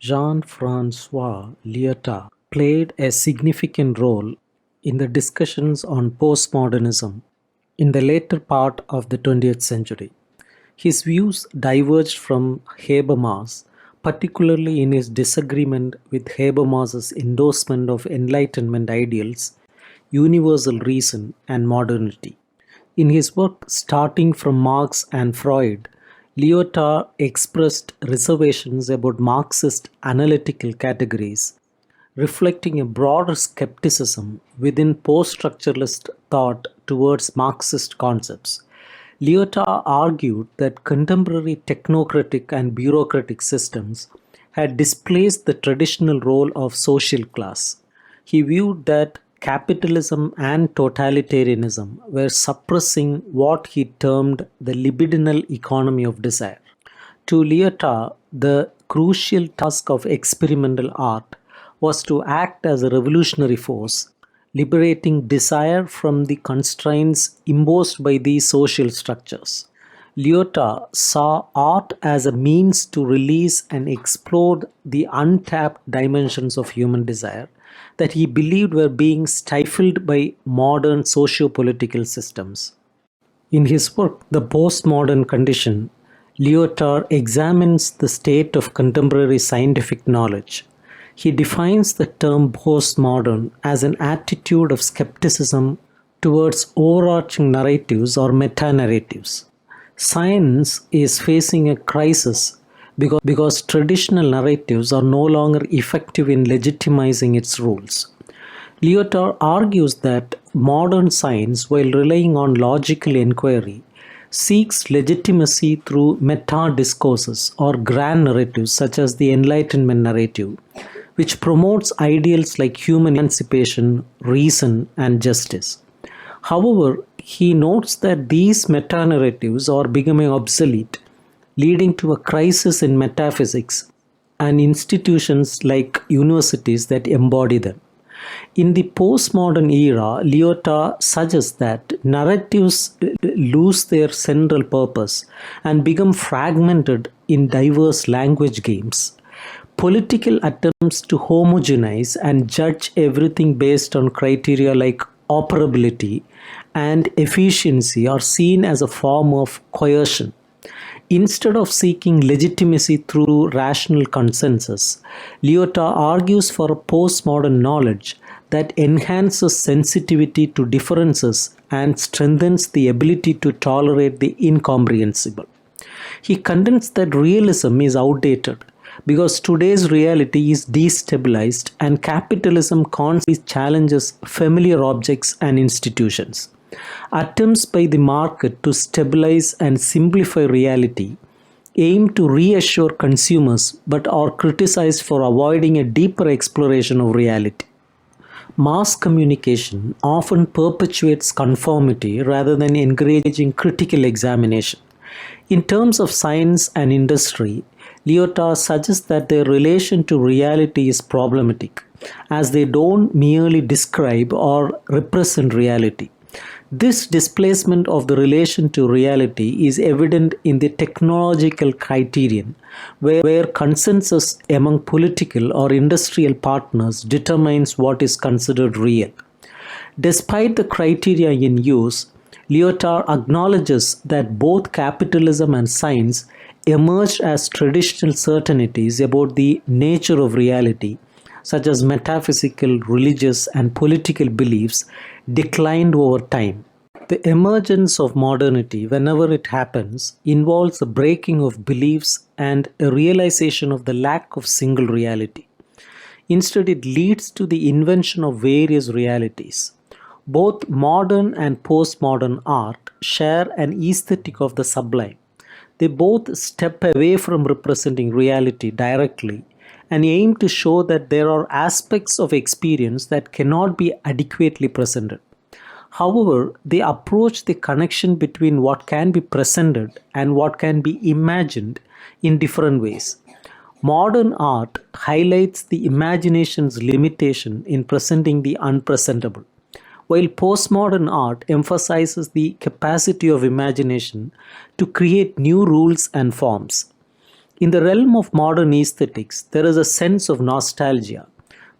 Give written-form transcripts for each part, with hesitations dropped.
Jean-François Lyotard played a significant role in the discussions on postmodernism in the later part of the 20th century. His views diverged from Habermas, particularly in his disagreement with Habermas's endorsement of Enlightenment ideals, universal reason, and modernity. In his work Starting from Marx and Freud, Lyotard expressed reservations about Marxist analytical categories, reflecting a broader skepticism within post-structuralist thought towards Marxist concepts. Lyotard argued that contemporary technocratic and bureaucratic systems had displaced the traditional role of social class. He viewed that capitalism and totalitarianism were suppressing what he termed the libidinal economy of desire. To Lyotard, the crucial task of experimental art was to act as a revolutionary force, liberating desire from the constraints imposed by these social structures. Lyotard saw art as a means to release and explore the untapped dimensions of human desire that he believed were being stifled by modern socio-political systems. In his work, The Postmodern Condition, Lyotard examines the state of contemporary scientific knowledge. He defines the term postmodern as an attitude of skepticism towards overarching narratives or meta-narratives. Science is facing a crisis because traditional narratives are no longer effective in legitimizing its rules. Lyotard argues that modern science, while relying on logical inquiry, seeks legitimacy through meta-discourses or grand narratives such as the Enlightenment narrative, which promotes ideals like human emancipation, reason, and justice. However, he notes that these meta-narratives are becoming obsolete, leading to a crisis in metaphysics and institutions like universities that embody them. In the postmodern era, Lyotard suggests that narratives lose their central purpose and become fragmented in diverse language games. Political attempts to homogenize and judge everything based on criteria like operability and efficiency are seen as a form of coercion. Instead of seeking legitimacy through rational consensus, Lyotard argues for a postmodern knowledge that enhances sensitivity to differences and strengthens the ability to tolerate the incomprehensible. He contends that realism is outdated because today's reality is destabilized and capitalism constantly challenges familiar objects and institutions. Attempts by the market to stabilize and simplify reality aim to reassure consumers but are criticized for avoiding a deeper exploration of reality. Mass communication often perpetuates conformity rather than encouraging critical examination. In terms of science and industry, Lyotard suggests that their relation to reality is problematic, as they don't merely describe or represent reality. This displacement of the relation to reality is evident in the technological criterion, where consensus among political or industrial partners determines what is considered real. Despite the criteria in use, Lyotard acknowledges that both capitalism and science emerged as traditional certainties about the nature of reality, such as metaphysical, religious, and political beliefs, declined over time. The emergence of modernity, whenever it happens, involves a breaking of beliefs and a realization of the lack of single reality. Instead, it leads to the invention of various realities. Both modern and postmodern art share an aesthetic of the sublime. They both step away from representing reality directly and aim to show that there are aspects of experience that cannot be adequately presented. However, they approach the connection between what can be presented and what can be imagined in different ways. Modern art highlights the imagination's limitation in presenting the unpresentable, while postmodern art emphasizes the capacity of imagination to create new rules and forms. In the realm of modern aesthetics, there is a sense of nostalgia,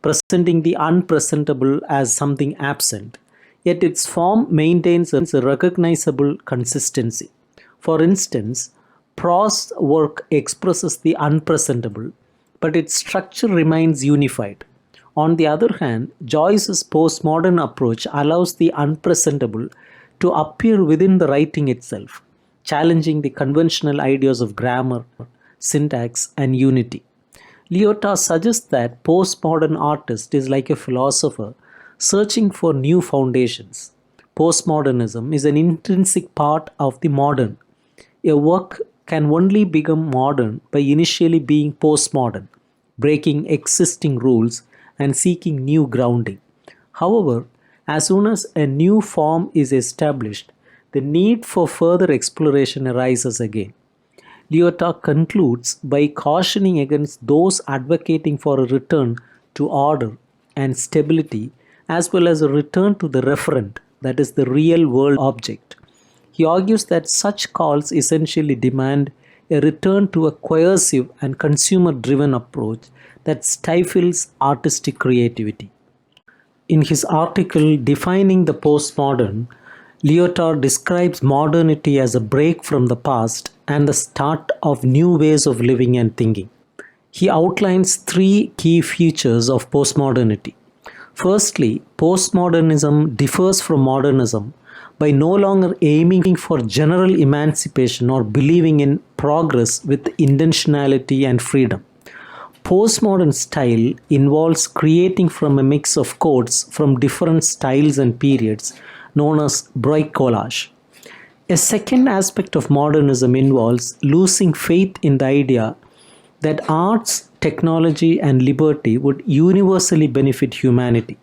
presenting the unpresentable as something absent, yet its form maintains a recognizable consistency. For instance, prose work expresses the unpresentable, but its structure remains unified. On the other hand, Joyce's postmodern approach allows the unpresentable to appear within the writing itself, challenging the conventional ideas of grammar, syntax, and unity. Lyotard suggests that postmodern artist is like a philosopher searching for new foundations. Postmodernism is an intrinsic part of the modern. A work can only become modern by initially being postmodern, breaking existing rules and seeking new grounding. However, as soon as a new form is established, the need for further exploration arises again. Lyotard concludes by cautioning against those advocating for a return to order and stability as well as a return to the referent, that is, the real world object. He argues that such calls essentially demand a return to a coercive and consumer driven approach that stifles artistic creativity. In his article Defining the Postmodern, Lyotard describes modernity as a break from the past and the start of new ways of living and thinking. He outlines three key features of postmodernity. Firstly, postmodernism differs from modernism by no longer aiming for general emancipation or believing in progress with intentionality and freedom. Postmodern style involves creating from a mix of codes from different styles and periods, known as bricolage. A second aspect of modernism involves losing faith in the idea that arts, technology, and liberty would universally benefit humanity.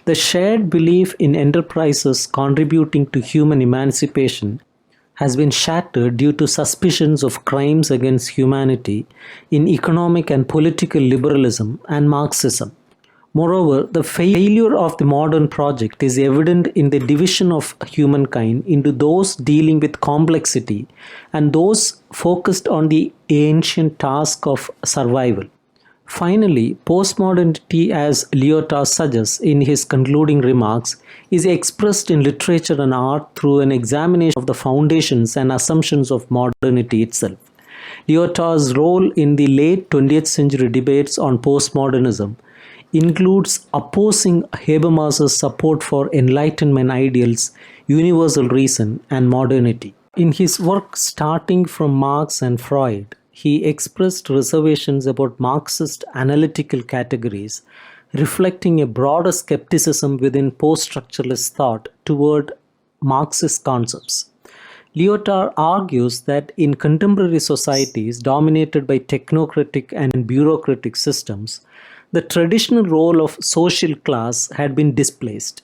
The shared belief in enterprises contributing to human emancipation has been shattered due to suspicions of crimes against humanity in economic and political liberalism and Marxism. Moreover, the failure of the modern project is evident in the division of humankind into those dealing with complexity and those focused on the ancient task of survival. Finally, postmodernity, as Lyotard suggests in his concluding remarks, is expressed in literature and art through an examination of the foundations and assumptions of modernity itself. Lyotard's role in the late 20th century debates on postmodernism includes opposing Habermas's support for Enlightenment ideals, universal reason, and modernity. In his work starting from Marx and Freud, he expressed reservations about Marxist analytical categories, reflecting a broader skepticism within post-structuralist thought toward Marxist concepts. Lyotard argues that in contemporary societies dominated by technocratic and bureaucratic systems, the traditional role of social class had been displaced.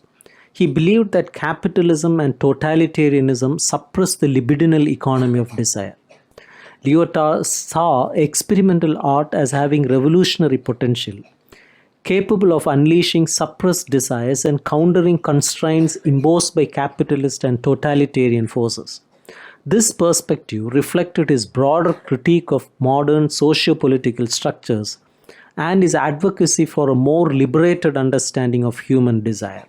He believed that capitalism and totalitarianism suppressed the libidinal economy of desire. Lyotard saw experimental art as having revolutionary potential, capable of unleashing suppressed desires and countering constraints imposed by capitalist and totalitarian forces. This perspective reflected his broader critique of modern socio-political structures and his advocacy for a more liberated understanding of human desire.